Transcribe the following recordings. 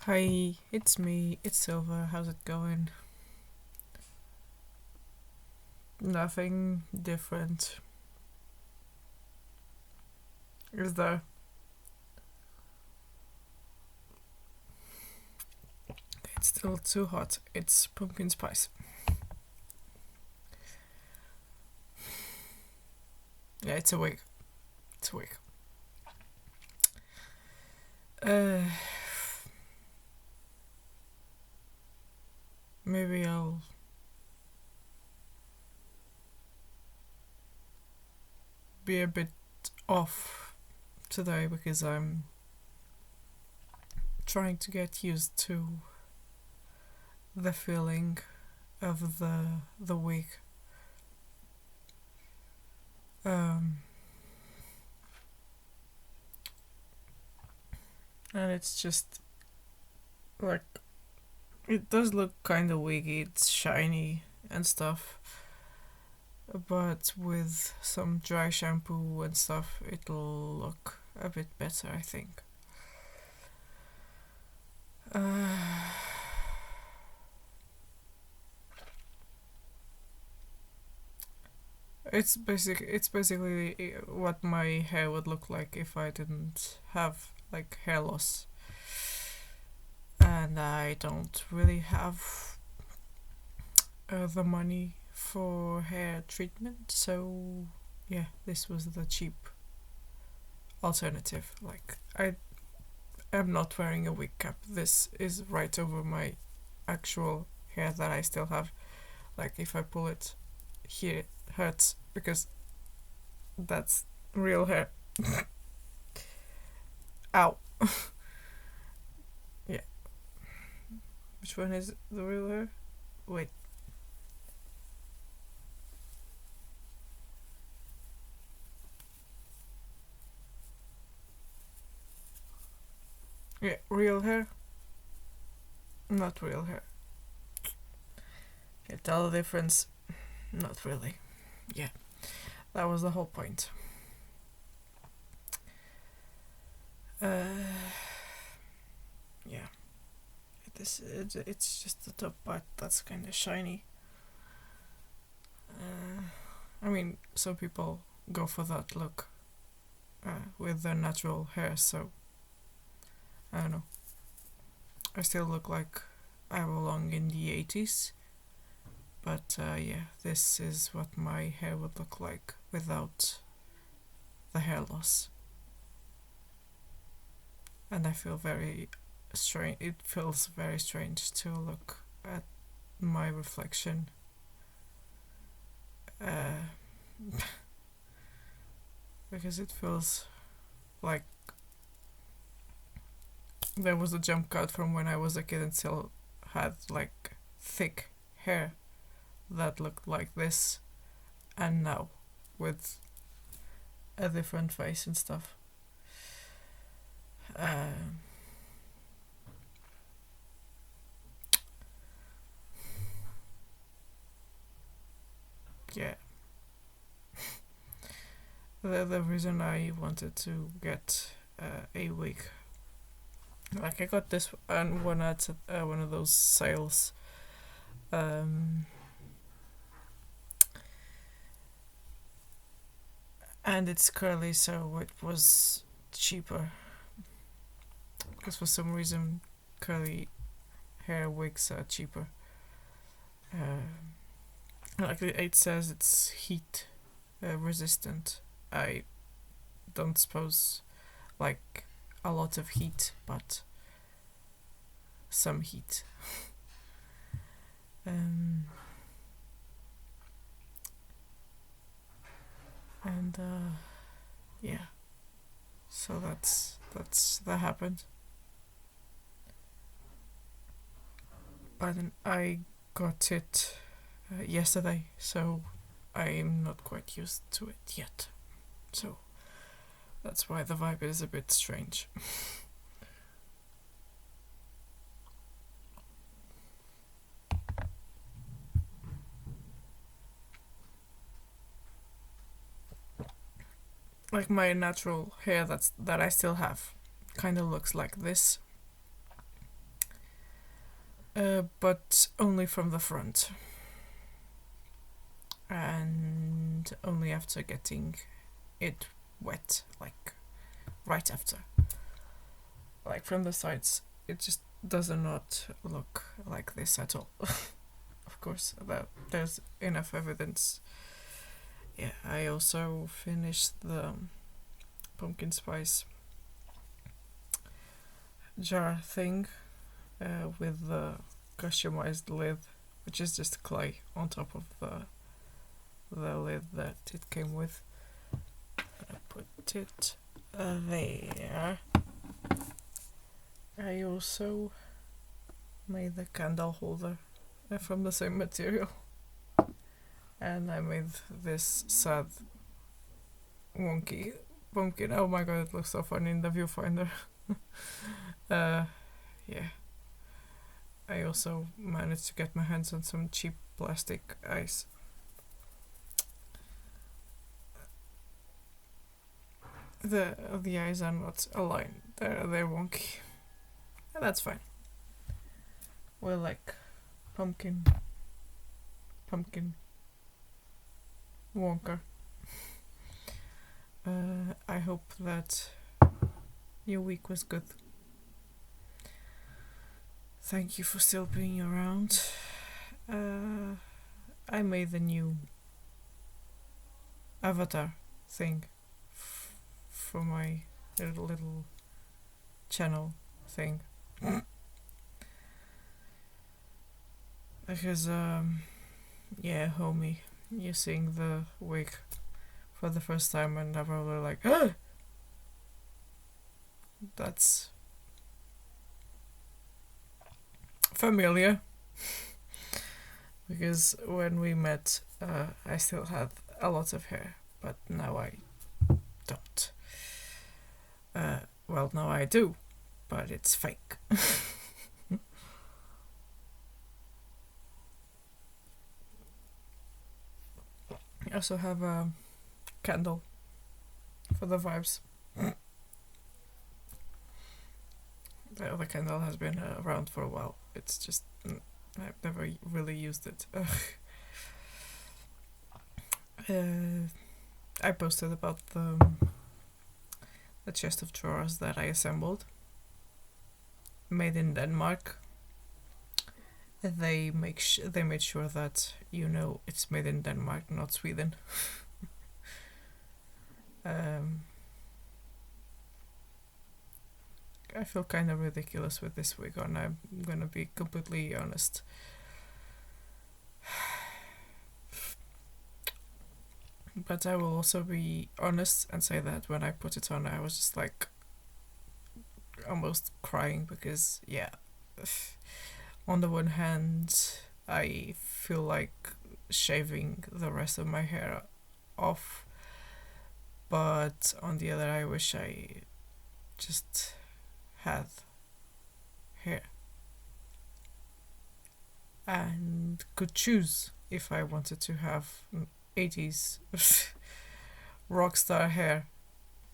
Hi, it's me, it's Silver. How's it going? Nothing different. Is there? It's still too hot. It's pumpkin spice. Yeah, it's a wig. It's a wig. Maybe I'll be a bit off today because I'm trying to get used to the feeling of the wig. And it's just like, it does look kind of wiggy. It's shiny and stuff, but with some dry shampoo and stuff it'll look a bit better, I think. It's basically what my hair would look like if I didn't have like hair loss, and I don't really have the money for hair treatment, so yeah, this was the cheap alternative. Like, I am not wearing a wig cap. This is right over my actual hair that I still have. Like, if I pull it here, it hurts because that's real hair. Ow. Yeah. Which one is the real hair? Wait. Yeah, real hair. Not real hair. Can you tell the difference? Not really. Yeah, that was the whole point. Yeah, it's just the top part that's kind of shiny. I mean, some people go for that look with their natural hair, so I don't know. I still look like I belong in the 80s, but yeah, this is what my hair would look like without the hair loss. And I feel very strange. It feels very strange to look at my reflection. Because it feels like there was a jump cut from when I was a kid and still had like thick hair that looked like this, and now with a different face and stuff. Yeah. The reason I wanted to get a wig, like I got this one at one of those sales, and it's curly, so it was cheaper, because for some reason curly hair wigs are cheaper. Like it says it's heat resistant. I don't suppose like a lot of heat, but some heat. And yeah, so that happened. But then I got it yesterday, so I'm not quite used to it yet. So that's why the vibe is a bit strange. Like my natural hair that I still have kind of looks like this, but only from the front. And only after getting it wet, like right after. Like from the sides, it just does not look like this at all. Of course, there's enough evidence. Yeah, I also finished the pumpkin spice jar thing with the customized lid, which is just clay on top of the lid that it came with. I put it there. I also made the candle holder from the same material, and I made this sad wonky pumpkin. Oh my god, it looks so funny in the viewfinder. Yeah. I also managed to get my hands on some cheap plastic ice. The eyes are not aligned. They're wonky. And that's fine. We're like pumpkin wonker. I hope that your week was good. Thank you for still being around. I made the new avatar thing for my little channel thing. Because, yeah, homie, you're seeing the wig for the first time and I'm probably like, ah! That's familiar. Because when we met, I still had a lot of hair, but now I don't. Well, now I do, but it's fake. I also have a candle for the vibes. The other candle has been around for a while. It's just I've never really used it. I posted about the chest of drawers that I assembled, made in Denmark. They made sure that you know it's made in Denmark, not Sweden. I feel kind of ridiculous with this wig on. I'm gonna be completely honest. But I will also be honest and say that when I put it on, I was just like almost crying because, yeah, on the one hand, I feel like shaving the rest of my hair off, but on the other, I wish I just had hair and could choose if I wanted to have 80s rockstar hair,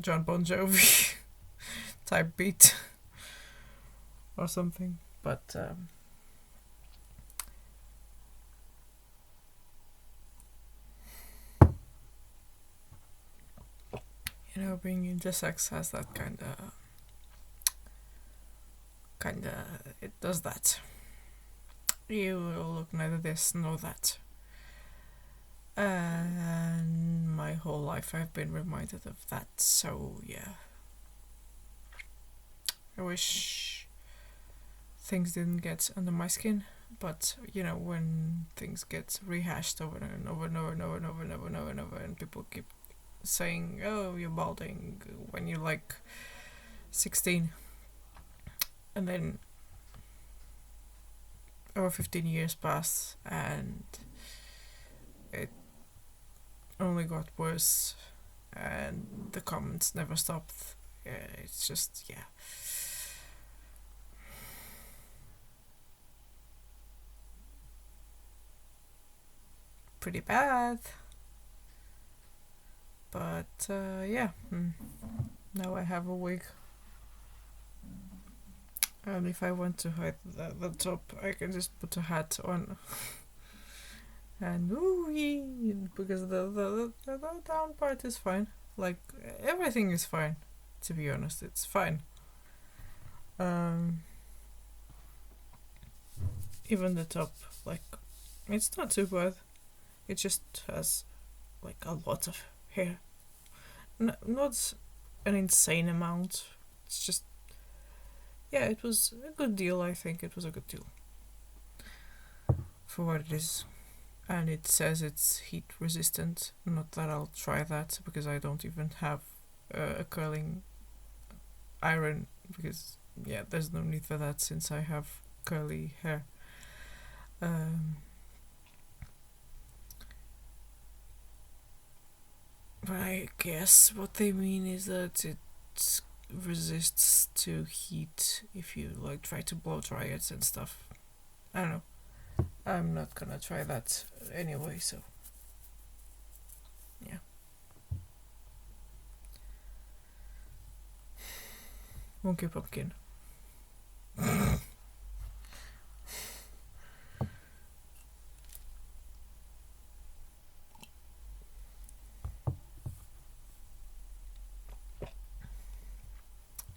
John Bon Jovi type beat or something, but you know, being intersex has that kinda it does that. You will look neither this nor that. And my whole life I've been reminded of that, so yeah. I wish things didn't get under my skin, but you know, when things get rehashed over and over and over and over and over and over and over and over, and people keep saying, oh, you're balding when you're like 16, and then over 15 years pass and it only got worse and the comments never stopped. It's just, yeah. Pretty bad. But yeah, now I have a wig And if I want to hide the top, I can just put a hat on. And ooh, because the down part is fine. Like, everything is fine, to be honest, it's fine. Even the top, like, it's not too bad. It just has, like, a lot of hair. Not an insane amount. It's just, yeah, it was a good deal, I think. It was a good deal. For what it is. And it says it's heat resistant. Not that I'll try that, because I don't even have a curling iron, because, yeah, there's no need for that since I have curly hair. But I guess what they mean is that it resists to heat if you, like, try to blow dry it and stuff. I don't know. I'm not gonna try that anyway, so yeah. Wonky pumpkin.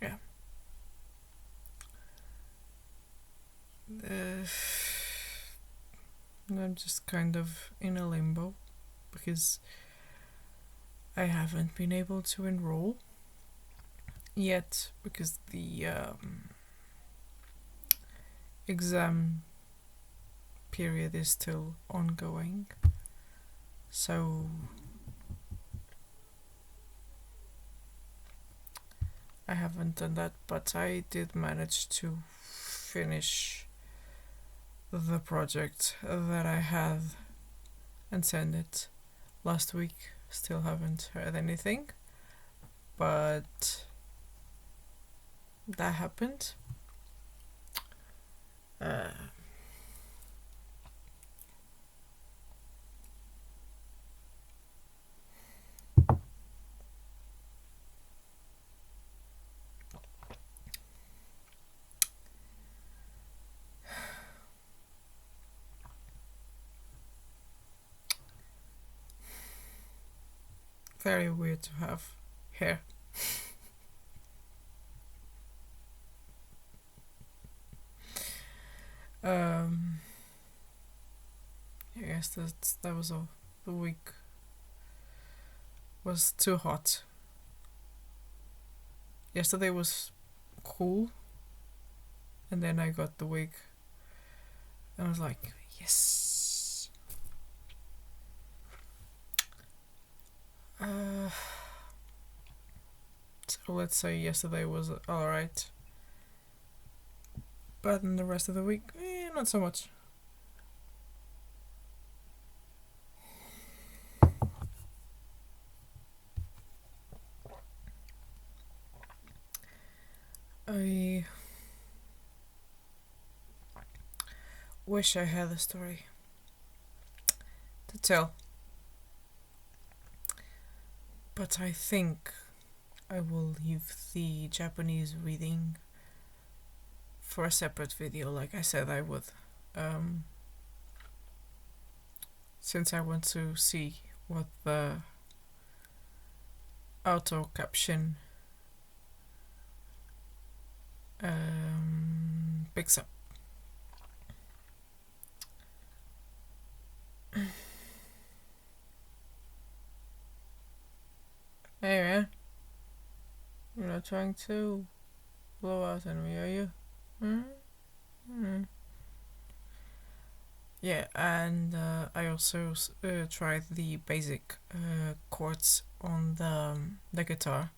Yeah. I'm just kind of in a limbo because I haven't been able to enroll yet because the exam period is still ongoing. So I haven't done that, but I did manage to finish the project that I had and send it last week. Still haven't heard anything, but that happened. Very weird to have hair. I guess that was all. The week was too hot. Yesterday was cool, and then I got the wig. I was like, yes. So let's say yesterday was alright, but in the rest of the week, not so much. I wish I had a story to tell, but I think I will leave the Japanese reading for a separate video, like I said I would, since I want to see what the auto caption picks up. Hey man, you're not trying to blow out on me, are you? Yeah, and I also tried the basic chords on the guitar.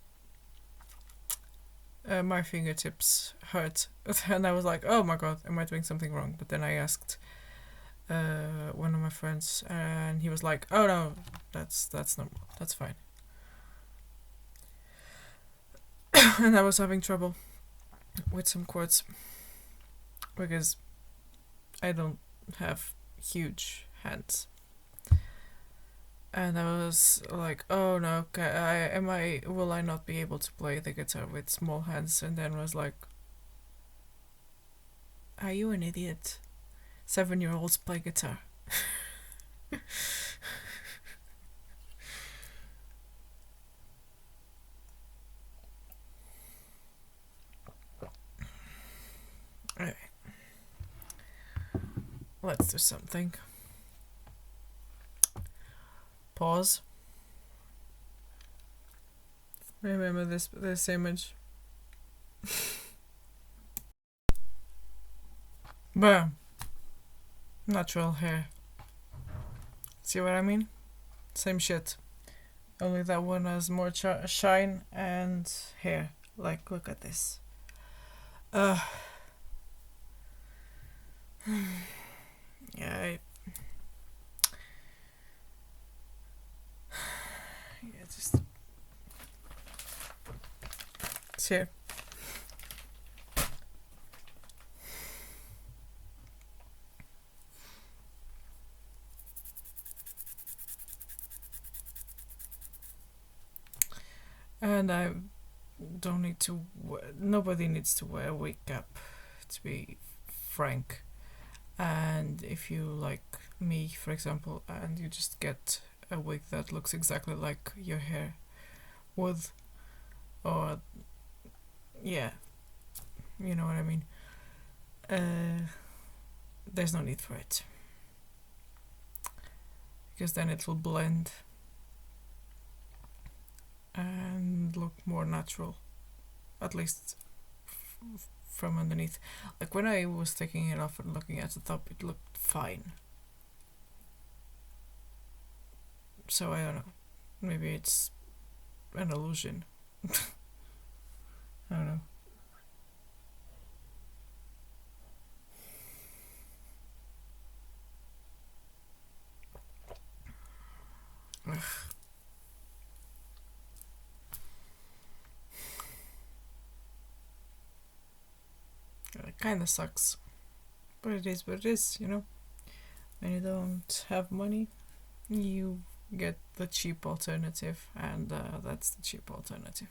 My fingertips hurt, and I was like, oh my god, am I doing something wrong? But then I asked one of my friends, and he was like, oh no, that's normal, that's fine. And I was having trouble with some chords because I don't have huge hands, and I was like, oh no, will I not be able to play the guitar with small hands? And then was like, Are you an idiot? 7-year-olds play guitar. Alright. Let's do something. Pause. Remember this image. Bam. Natural hair. See what I mean? Same shit. Only that one has more shine and hair. Like, look at this. Yeah, yeah, just it's here. And I don't need to. Nobody needs to wear a wig cap, to be frank. And if you like me, for example, and you just get a wig that looks exactly like your hair would, or yeah, you know what I mean. There's no need for it, because then it will blend and look more natural, at least from underneath. Like when I was taking it off and looking at the top, it looked fine. So I don't know, maybe it's an illusion. I don't know. Ugh. It kinda sucks, but it is what it is, you know. When you don't have money, you get the cheap alternative, and that's the cheap alternative.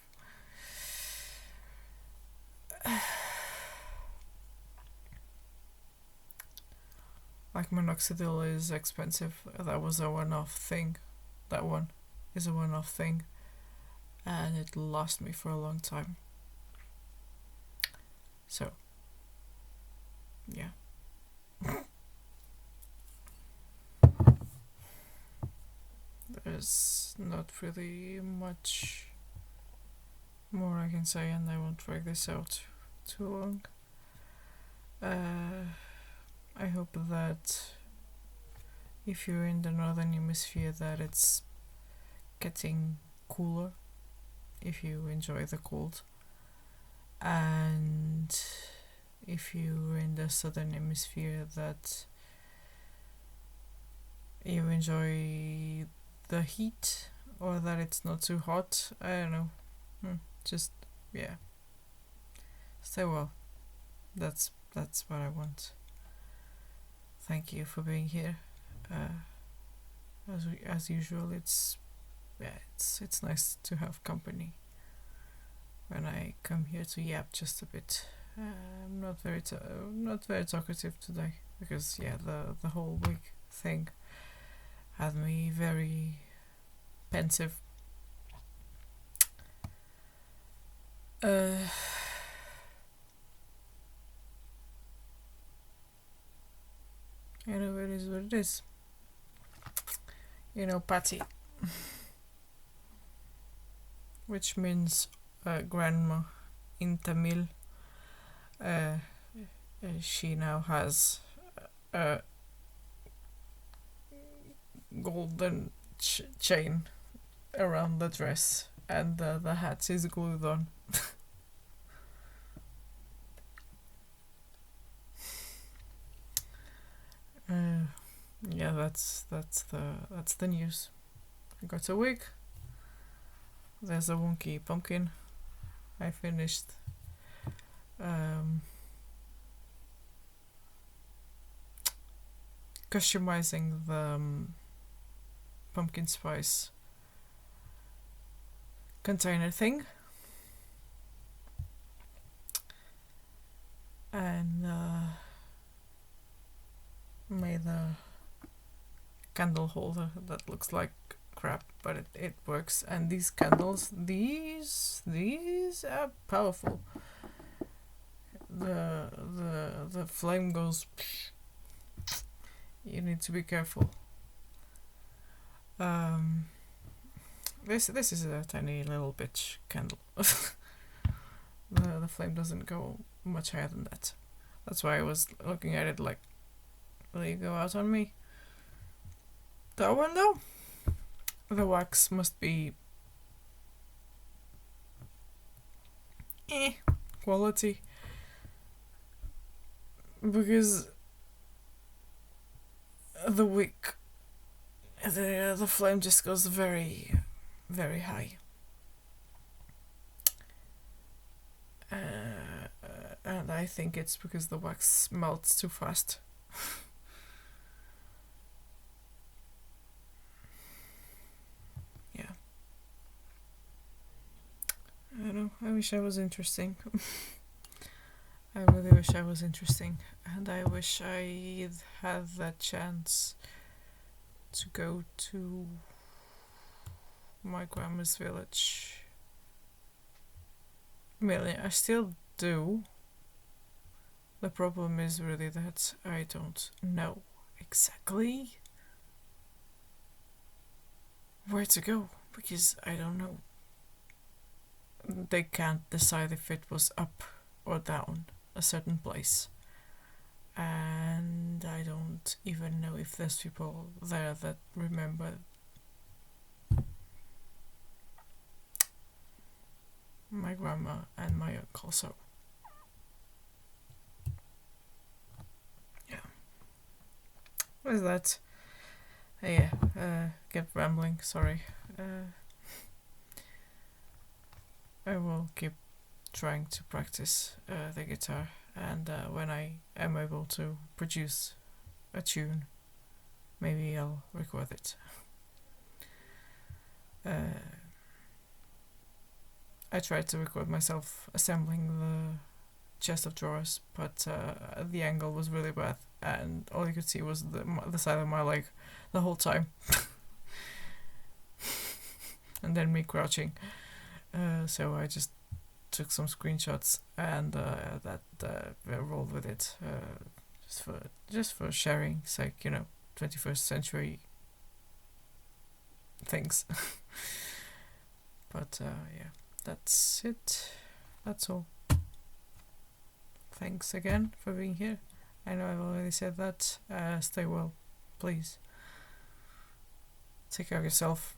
Like minoxidil is expensive. That was a one-off thing. That one is a one-off thing, and it lasted me for a long time. So yeah. There's not really much more I can say, and I won't drag this out too long. I hope that if you're in the northern hemisphere that it's getting cooler, if you enjoy the cold, and if you're in the southern hemisphere that you enjoy the heat, or that it's not too hot. I don't know. Just yeah. Stay well. That's what I want. Thank you for being here. As usual, it's nice to have company when I come here to yap just a bit. I'm not very talkative today, because yeah, the whole wig thing had me very pensive. You know, it is what it is. You know, Patty, which means grandma in Tamil. She now has a golden chain around the dress, and the hat is glued on. Yeah, that's the news. I got a wig. There's a wonky pumpkin. I finished customizing the pumpkin spice container thing, and candle holder that looks like crap, but it works. And these candles, these are powerful. The flame goes. You need to be careful. This is a tiny little bitch candle. The flame doesn't go much higher than that. That's why I was looking at it like, will you go out on me? That one though, the wax must be quality, because the wick, the flame just goes very, very high. And I think it's because the wax melts too fast. Yeah. I don't know, I wish I was interesting. I really wish I was interesting, and I wish I had that chance to go to my grandma's village. I still do. The problem is really that I don't know exactly where to go, because I don't know. They can't decide if it was up or down a certain place. And I don't even know if there's people there that remember my grandma and my uncle, so yeah. What is that? Yeah, kept rambling, sorry. I will keep trying to practice the guitar, and when I am able to produce a tune, maybe I'll record it. I tried to record myself assembling the chest of drawers, but the angle was really bad, and all you could see was the side of my leg the whole time. And then me crouching. So I just took some screenshots and rolled with it, just for sharing sake, 21st century things. But yeah, that's it. That's all. Thanks again for being here. I know I've already said that. Stay well, please. Take care of yourself.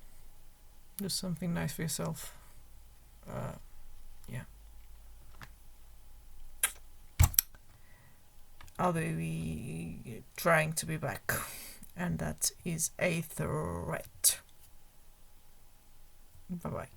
Do something nice for yourself. Yeah. I'll be trying to be back, and that is a threat. Bye bye.